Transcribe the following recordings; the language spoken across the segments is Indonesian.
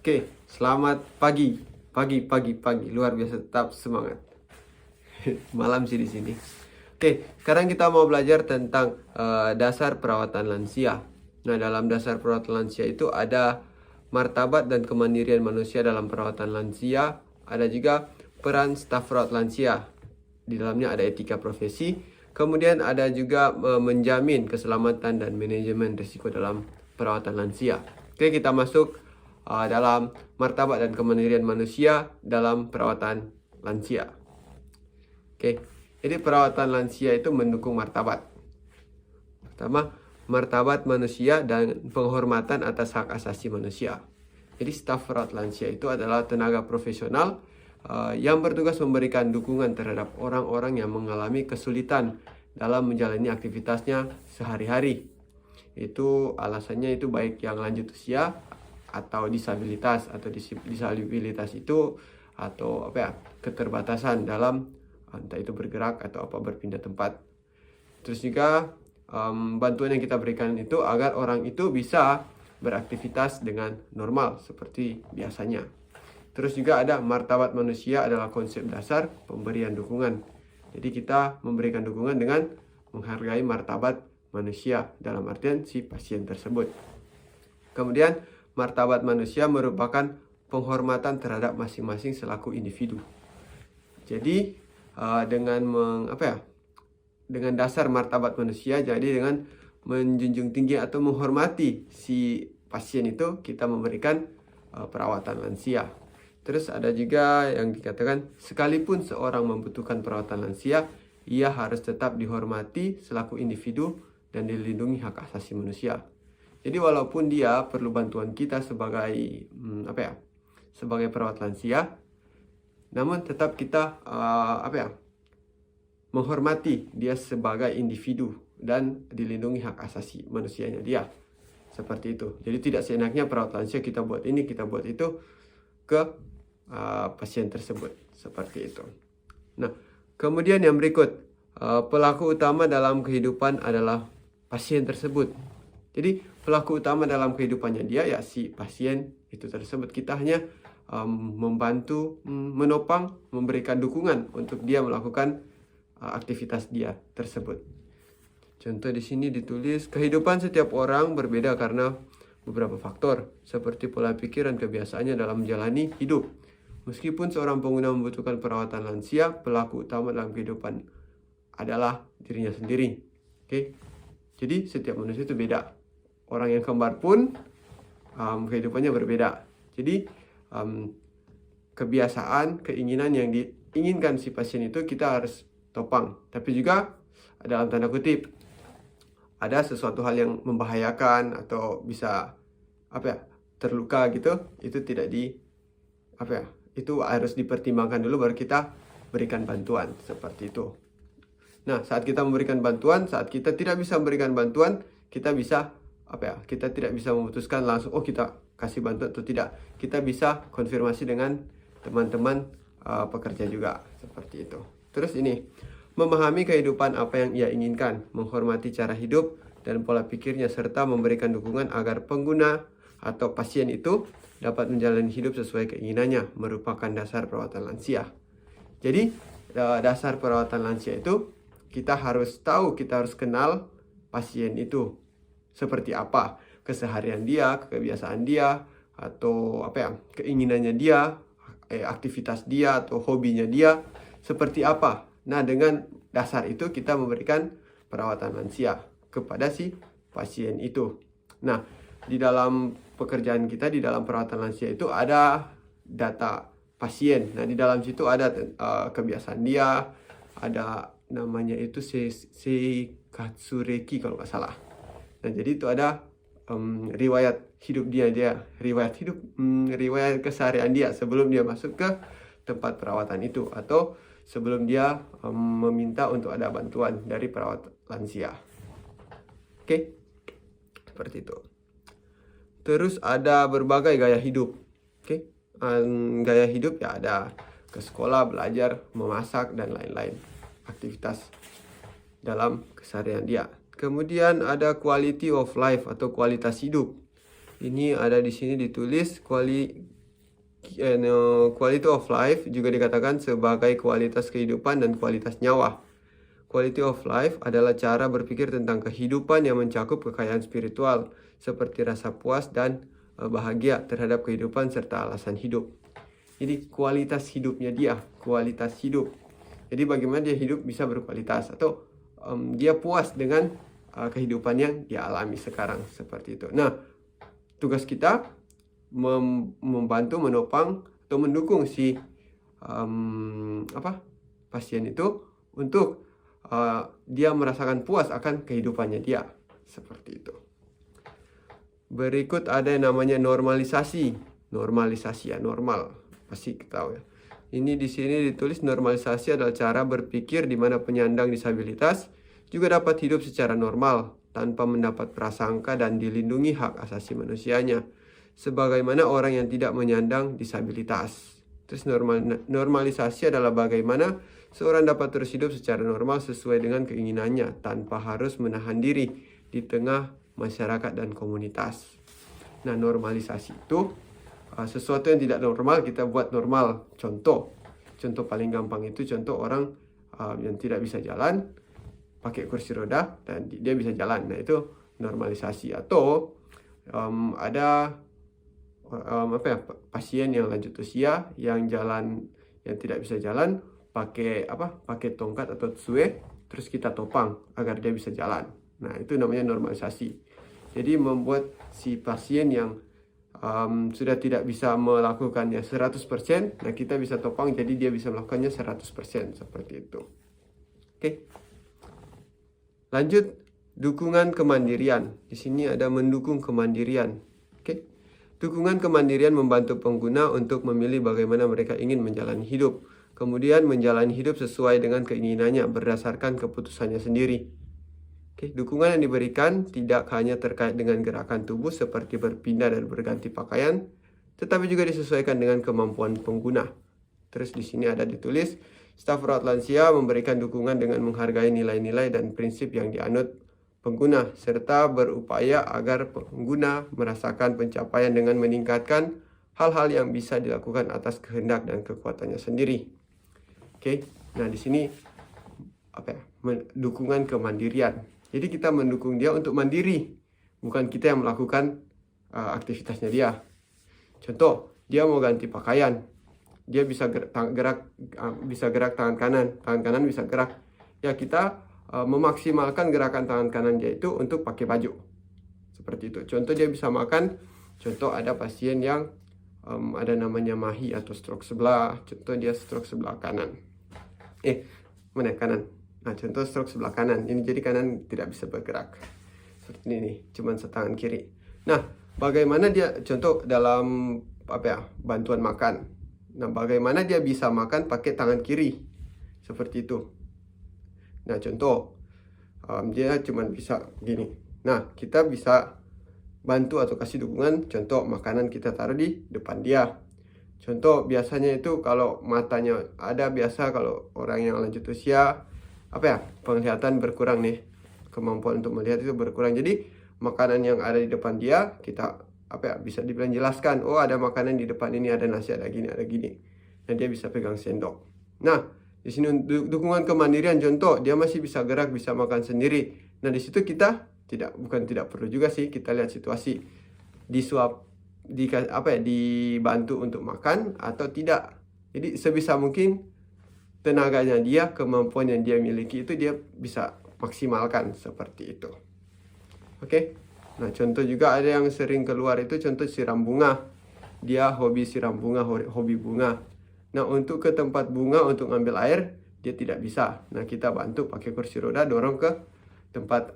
Oke, selamat pagi. Pagi. Luar biasa, tetap semangat. Malam sih di sini. Oke, sekarang kita mau belajar tentang dasar perawatan lansia. Nah, dalam dasar perawatan lansia itu ada martabat dan kemandirian manusia dalam perawatan lansia. Ada juga peran staf perawat lansia. Di dalamnya ada etika profesi. Kemudian ada juga menjamin keselamatan dan manajemen risiko dalam perawatan lansia. Oke, kita masuk dalam martabat dan kemandirian manusia dalam perawatan lansia. Oke, jadi perawatan lansia itu mendukung martabat. Pertama, martabat manusia dan penghormatan atas hak asasi manusia. Jadi staf perawat lansia itu adalah tenaga profesional yang bertugas memberikan dukungan terhadap orang-orang yang mengalami kesulitan dalam menjalani aktivitasnya sehari-hari. Itu alasannya itu baik yang lanjut usia atau disabilitas, atau disabilitas itu atau keterbatasan dalam entah itu bergerak atau berpindah tempat. Terus juga bantuan yang kita berikan itu agar orang itu bisa beraktivitas dengan normal seperti biasanya. Terus juga ada martabat manusia adalah konsep dasar pemberian dukungan. Jadi kita memberikan dukungan dengan menghargai martabat manusia dalam artian si pasien tersebut. Kemudian martabat manusia merupakan penghormatan terhadap masing-masing selaku individu. Jadi dengan dasar martabat manusia, jadi dengan menjunjung tinggi atau menghormati si pasien itu, kita memberikan perawatan lansia. Terus ada juga yang dikatakan sekalipun seorang membutuhkan perawatan lansia, ia harus tetap dihormati selaku individu dan dilindungi hak asasi manusia. Jadi walaupun dia perlu bantuan kita sebagai sebagai perawat lansia, namun tetap kita menghormati dia sebagai individu dan dilindungi hak asasi manusianya dia. Seperti itu. Jadi tidak seenaknya perawat lansia kita buat ini, kita buat itu ke pasien tersebut. Seperti itu. Nah, kemudian yang berikut, pelaku utama dalam kehidupan adalah pasien tersebut. Jadi pelaku utama dalam kehidupannya dia ya si pasien itu tersebut. Kita hanya membantu, menopang, memberikan dukungan untuk dia melakukan aktivitas dia tersebut. Contoh di sini ditulis, kehidupan setiap orang berbeda karena beberapa faktor, seperti pola pikir dan kebiasaannya dalam menjalani hidup. Meskipun seorang pengguna membutuhkan perawatan lansia, pelaku utama dalam kehidupan adalah dirinya sendiri. Oke? Jadi setiap manusia itu beda. Orang yang kembar pun kehidupannya berbeda. Jadi kebiasaan, keinginan yang diinginkan si pasien itu kita harus topang. Tapi juga dalam tanda kutip ada sesuatu hal yang membahayakan atau bisa terluka gitu, itu tidak itu harus dipertimbangkan dulu baru kita berikan bantuan seperti itu. Nah, saat kita memberikan bantuan, saat kita tidak bisa memberikan bantuan, kita bisa kita tidak bisa memutuskan langsung kita kasih bantuan atau tidak. Kita bisa konfirmasi dengan teman-teman pekerja juga seperti itu. Terus ini, memahami kehidupan apa yang ia inginkan, menghormati cara hidup dan pola pikirnya serta memberikan dukungan agar pengguna atau pasien itu dapat menjalani hidup sesuai keinginannya merupakan dasar perawatan lansia. Jadi dasar perawatan lansia itu kita harus tahu, kita harus kenal pasien itu seperti apa keseharian dia, kebiasaan dia, atau keinginannya dia, aktivitas dia atau hobinya dia seperti apa. Nah, dengan dasar itu kita memberikan perawatan lansia kepada si pasien itu. Nah, di dalam pekerjaan kita di dalam perawatan lansia itu ada data pasien. Nah, di dalam situ ada kebiasaan dia, ada namanya itu Seikatsureki kalau nggak salah. Nah, jadi itu ada riwayat hidup dia, riwayat keseharian dia sebelum dia masuk ke tempat perawatan itu atau sebelum dia meminta untuk ada bantuan dari perawat lansia. Oke, seperti itu. Terus ada berbagai gaya hidup. Oke, gaya hidup ya ada ke sekolah, belajar, memasak dan lain-lain aktivitas dalam keseharian dia. Kemudian ada quality of life atau kualitas hidup. Ini ada di sini ditulis quality of life juga dikatakan sebagai kualitas kehidupan dan kualitas nyawa. Quality of life adalah cara berpikir tentang kehidupan yang mencakup kekayaan spiritual, seperti rasa puas dan bahagia terhadap kehidupan serta alasan hidup. Jadi kualitas hidupnya dia, kualitas hidup. Jadi bagaimana dia hidup bisa berkualitas atau dia puas dengan kehidupan yang dia alami sekarang, seperti itu. Nah, tugas kita membantu, menopang atau mendukung si pasien itu untuk dia merasakan puas akan kehidupannya dia, seperti itu. Berikut ada yang namanya normalisasi. Normalisasi ya, normal, pasti kita tahu ya. Ini di sini ditulis normalisasi adalah cara berpikir di mana penyandang disabilitas juga dapat hidup secara normal tanpa mendapat prasangka dan dilindungi hak asasi manusianya, sebagaimana orang yang tidak menyandang disabilitas. Terus normalisasi adalah bagaimana seorang dapat terus hidup secara normal sesuai dengan keinginannya tanpa harus menahan diri di tengah masyarakat dan komunitas. Nah, normalisasi itu sesuatu yang tidak normal kita buat normal. Contoh paling gampang itu contoh orang yang tidak bisa jalan pakai kursi roda dan dia bisa jalan. Nah, itu normalisasi. Atau ada pasien yang lanjut usia yang tidak bisa jalan pakai tongkat atau tsue, terus kita topang agar dia bisa jalan. Nah, itu namanya normalisasi. Jadi membuat si pasien yang sudah tidak bisa melakukannya 100%, nah kita bisa topang jadi dia bisa melakukannya 100%, seperti itu. Oke. Lanjut, dukungan kemandirian. Di sini ada mendukung kemandirian. Oke. Dukungan kemandirian membantu pengguna untuk memilih bagaimana mereka ingin menjalani hidup. Kemudian menjalani hidup sesuai dengan keinginannya berdasarkan keputusannya sendiri. Oke, dukungan yang diberikan tidak hanya terkait dengan gerakan tubuh seperti berpindah dan berganti pakaian, tetapi juga disesuaikan dengan kemampuan pengguna. Terus di sini ada ditulis, staf rawat lansia memberikan dukungan dengan menghargai nilai-nilai dan prinsip yang dianut pengguna, serta berupaya agar pengguna merasakan pencapaian dengan meningkatkan hal-hal yang bisa dilakukan atas kehendak dan kekuatannya sendiri. Oke, nah di sini dukungan kemandirian. Jadi kita mendukung dia untuk mandiri, bukan kita yang melakukan aktivitasnya dia. Contoh, dia mau ganti pakaian, dia bisa gerak tangan kanan bisa gerak. Ya, kita memaksimalkan gerakan tangan kanan dia itu untuk pakai baju. Seperti itu. Contoh, dia bisa makan. Contoh, ada pasien yang ada namanya MAHI atau stroke sebelah. Contoh, dia stroke sebelah kanan. Mana kanan? Nah, contoh stroke sebelah kanan. Ini jadi kanan tidak bisa bergerak. Seperti ini, cuman setangan kiri. Nah, bagaimana dia, contoh dalam bantuan makan. Nah, bagaimana dia bisa makan pakai tangan kiri? Seperti itu. Nah, contoh dia cuma bisa gini. Nah, kita bisa bantu atau kasih dukungan. Contoh, makanan kita taruh di depan dia. Contoh, biasanya itu kalau matanya ada, biasa kalau orang yang lanjut usia penglihatan berkurang nih, kemampuan untuk melihat itu berkurang. Jadi makanan yang ada di depan dia kita bisa dibilang jelaskan, oh ada makanan di depan ini, ada nasi, ada gini, ada gini. Nah, dia bisa pegang sendok. Nah, di sini dukungan kemandirian, contoh dia masih bisa gerak, bisa makan sendiri. Nah, di situ kita tidak perlu juga sih, kita lihat situasi, dibantu untuk makan atau tidak. Jadi sebisa mungkin tenaganya dia, kemampuan yang dia miliki itu dia bisa maksimalkan, seperti itu. Oke. Nah, contoh juga ada yang sering keluar itu contoh siram bunga. Dia hobi siram bunga, hobi bunga. Nah, untuk ke tempat bunga untuk ngambil air, dia tidak bisa. Nah, kita bantu pakai kursi roda, dorong ke tempat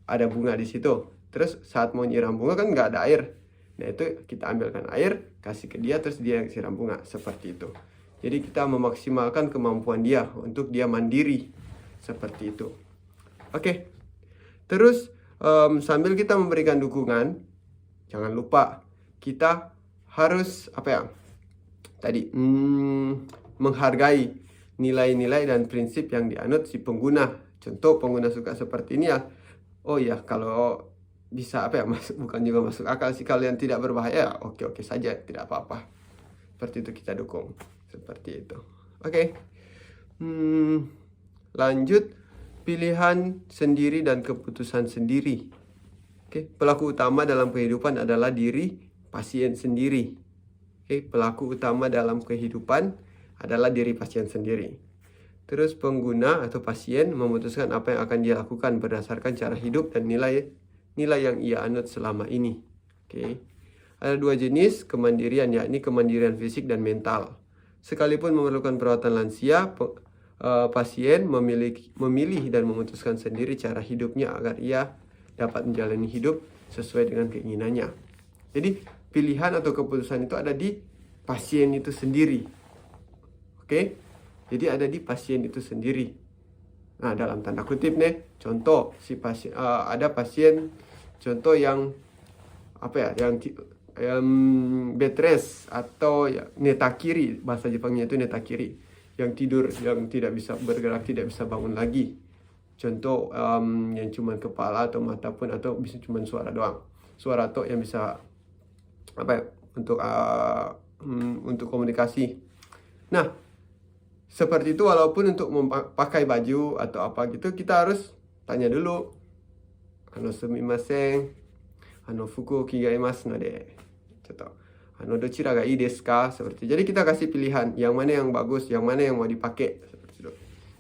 ada bunga di situ. Terus saat mau nyiram bunga kan nggak ada air. Nah, itu kita ambilkan air, kasih ke dia, terus dia yang siram bunga, seperti itu. Jadi kita memaksimalkan kemampuan dia untuk dia mandiri, seperti itu. Oke. Terus sambil kita memberikan dukungan, jangan lupa kita harus menghargai nilai-nilai dan prinsip yang dianut si pengguna. Contoh, pengguna suka seperti ini ya. Oh ya, kalau bisa apa ya, bukan juga masuk akal sih. Kalau yang tidak berbahaya, oke-oke saja, tidak apa-apa. Seperti itu kita dukung. Seperti itu. Oke. Lanjut, pilihan sendiri dan keputusan sendiri. Oke, pelaku utama dalam kehidupan adalah diri pasien sendiri. Oke, pelaku utama dalam kehidupan adalah diri pasien sendiri. Terus pengguna atau pasien memutuskan apa yang akan dia lakukan berdasarkan cara hidup dan nilai yang ia anut selama ini. Oke. Ada dua jenis kemandirian, yakni kemandirian fisik dan mental. Sekalipun memerlukan perawatan lansia, pasien memilih dan memutuskan sendiri cara hidupnya agar ia dapat menjalani hidup sesuai dengan keinginannya. Jadi pilihan atau keputusan itu ada di pasien itu sendiri. Oke? Jadi ada di pasien itu sendiri. Nah, dalam tanda kutip nih, contoh si pasien ada pasien contoh yang apa ya, yang bed rest atau ya, netakiri, bahasa Jepangnya itu netakiri, yang tidur, yang tidak bisa bergerak, tidak bisa bangun lagi. Contoh yang cuma kepala atau mata pun, atau bisa cuma suara doang. Suara atau yang bisa apa ya, untuk komunikasi. Nah, seperti itu, walaupun untuk memakai baju atau apa gitu, kita harus tanya dulu. Sumimasen, fuku kigaimasu node. Contoh, dochira ga ii desu ka? Seperti. Jadi kita kasih pilihan, yang mana yang bagus, yang mana yang mau dipakai. Seperti itu.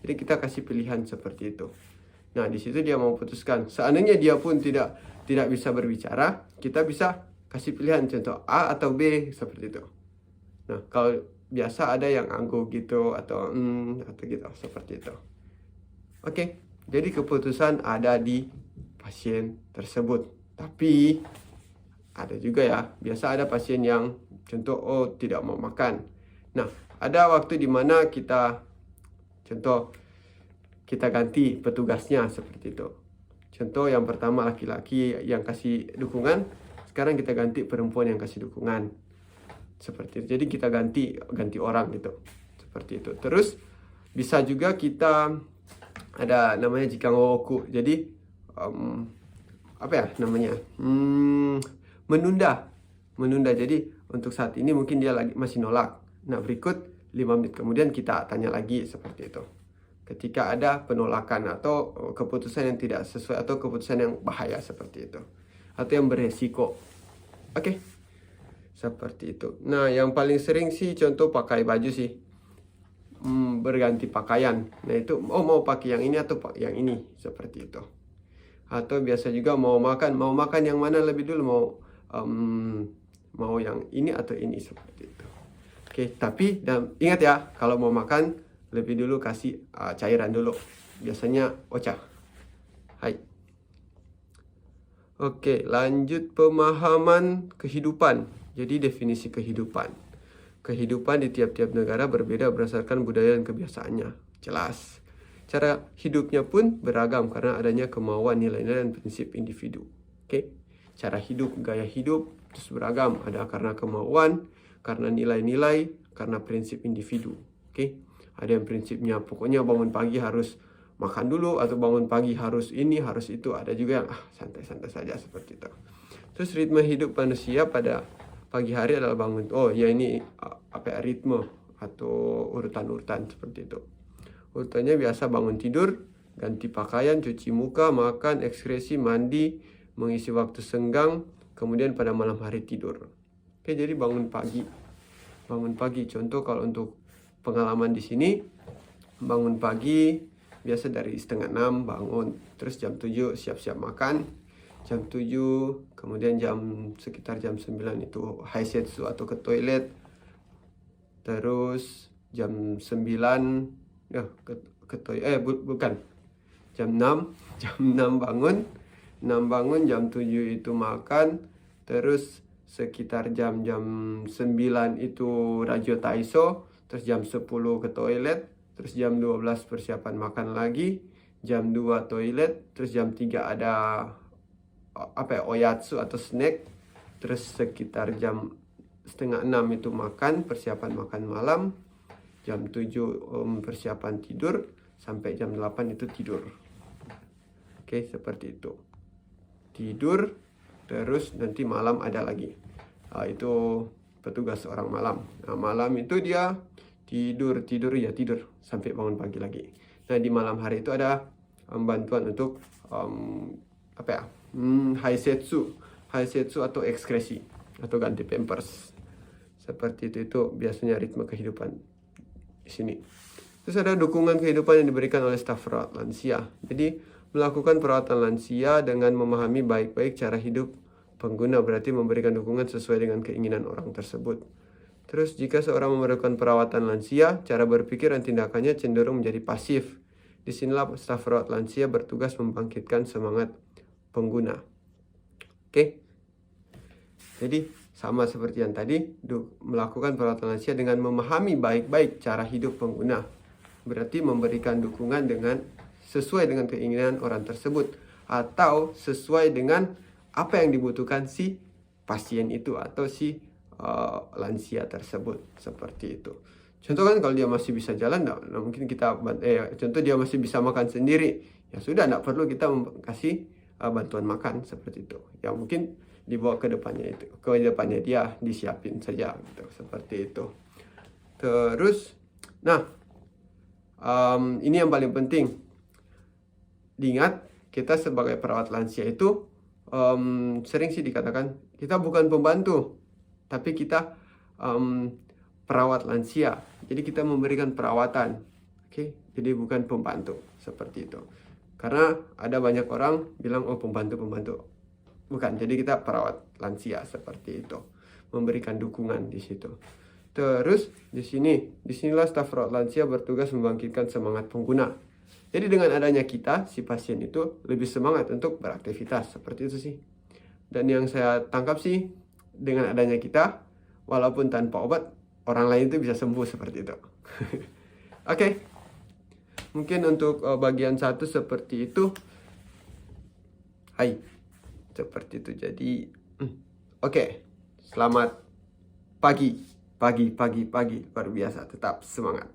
Jadi kita kasih pilihan seperti itu. Nah, di situ dia mau putuskan. Seandainya dia pun tidak bisa berbicara, kita bisa kasih pilihan, contoh A atau B, seperti itu. Nah, kalau biasa ada yang angguk gitu atau gitu, seperti itu. Oke, jadi keputusan ada di pasien tersebut. Tapi ada juga ya, biasa ada pasien yang contoh tidak mau makan. Nah, ada waktu di mana kita ganti petugasnya, seperti itu. Contoh yang pertama laki-laki yang kasih dukungan, sekarang kita ganti perempuan yang kasih dukungan. Seperti itu. Jadi kita ganti orang gitu. Seperti itu. Terus bisa juga kita ada namanya jikangoku. Jadi apa ya namanya? Menunda. Jadi untuk saat ini mungkin dia masih nolak. Nah, berikut 5 menit kemudian kita tanya lagi, seperti itu. Ketika ada penolakan atau keputusan yang tidak sesuai atau keputusan yang bahaya, seperti itu, atau yang beresiko. Oke, seperti itu. Nah, yang paling sering sih contoh pakai baju sih, berganti pakaian. Nah, itu mau pakai yang ini atau yang ini, seperti itu. Atau biasa juga mau makan yang mana lebih dulu, mau yang ini atau ini, seperti itu. Oke, tapi ingat ya, kalau mau makan lebih dulu kasih cairan dulu, biasanya ocha. Hai. Oke, lanjut pemahaman kehidupan. Jadi definisi kehidupan. Kehidupan di tiap-tiap negara berbeda berdasarkan budaya dan kebiasaannya. Jelas. Cara hidupnya pun beragam karena adanya kemauan, nilai-nilai, dan prinsip individu. Oke. Cara hidup, gaya hidup terus beragam. Ada karena kemauan, karena nilai-nilai, karena prinsip individu. Oke. Ada yang prinsipnya pokoknya bangun pagi harus makan dulu, atau bangun pagi harus ini, harus itu. Ada juga yang santai-santai saja, seperti itu. Terus ritme hidup manusia pada pagi hari adalah bangun. Ini ritme atau urutan-urutan, seperti itu. Urutannya biasa bangun tidur, ganti pakaian, cuci muka, makan, ekskresi, mandi, mengisi waktu senggang, kemudian pada malam hari tidur. Oke, jadi bangun pagi. Contoh kalau untuk pengalaman di sini, bangun pagi biasa dari 5:30 bangun, terus jam 7 siap-siap makan, jam 7 kemudian sekitar jam 9 itu haisetsu atau ke toilet, terus jam 9 ke toilet, bukan, jam 6 bangun, jam 7 itu makan, terus sekitar jam 9 itu rajo taiso, terus jam 10 ke toilet, terus jam 12 persiapan makan lagi, jam 2 toilet, terus jam 3 ada oyatsu atau snack, terus sekitar jam 5:30 itu makan, persiapan makan malam, jam 7 persiapan tidur, sampai jam 8 itu tidur. Oke, seperti itu. tidur, terus nanti malam ada lagi. Itu petugas orang malam. Nah, malam itu dia tidur sampai bangun pagi lagi. Nah, di malam hari itu ada bantuan untuk haisetsu atau ekskresi atau ganti pampers. Seperti itu biasanya ritme kehidupan di sini. Terus ada dukungan kehidupan yang diberikan oleh staf perawat lansia. Jadi melakukan perawatan lansia dengan memahami baik-baik cara hidup pengguna, berarti memberikan dukungan sesuai dengan keinginan orang tersebut. Terus jika seorang memerlukan perawatan lansia, cara berpikir dan tindakannya cenderung menjadi pasif. Disinilah staf perawat lansia bertugas membangkitkan semangat pengguna. Oke. Jadi sama seperti yang tadi, melakukan perawatan lansia dengan memahami baik-baik cara hidup pengguna. Berarti memberikan dukungan sesuai dengan keinginan orang tersebut, atau sesuai dengan apa yang dibutuhkan si pasien itu atau si lansia tersebut, seperti itu. Contoh kan kalau dia masih bisa jalan, nah mungkin kita contoh dia masih bisa makan sendiri, ya sudah, tidak perlu kita kasih bantuan makan seperti itu. Ya mungkin dibawa ke depannya dia disiapin saja gitu, seperti itu. Terus, nah ini yang paling penting diingat, kita sebagai perawat lansia itu sering sih dikatakan kita bukan pembantu, tapi kita perawat lansia. Jadi kita memberikan perawatan, oke? Jadi bukan pembantu, seperti itu. Karena ada banyak orang bilang, oh pembantu. Bukan, jadi kita perawat lansia, seperti itu. Memberikan dukungan di situ. Terus disinilah staf perawat lansia bertugas membangkitkan semangat pengguna. Jadi dengan adanya kita, si pasien itu lebih semangat untuk beraktivitas, seperti itu sih. Dan yang saya tangkap sih, dengan adanya kita, walaupun tanpa obat, orang lain itu bisa sembuh, seperti itu. Oke. Mungkin untuk bagian 1 seperti itu. Hai. Seperti itu. Jadi, oke. Selamat pagi. Luar biasa. Tetap semangat.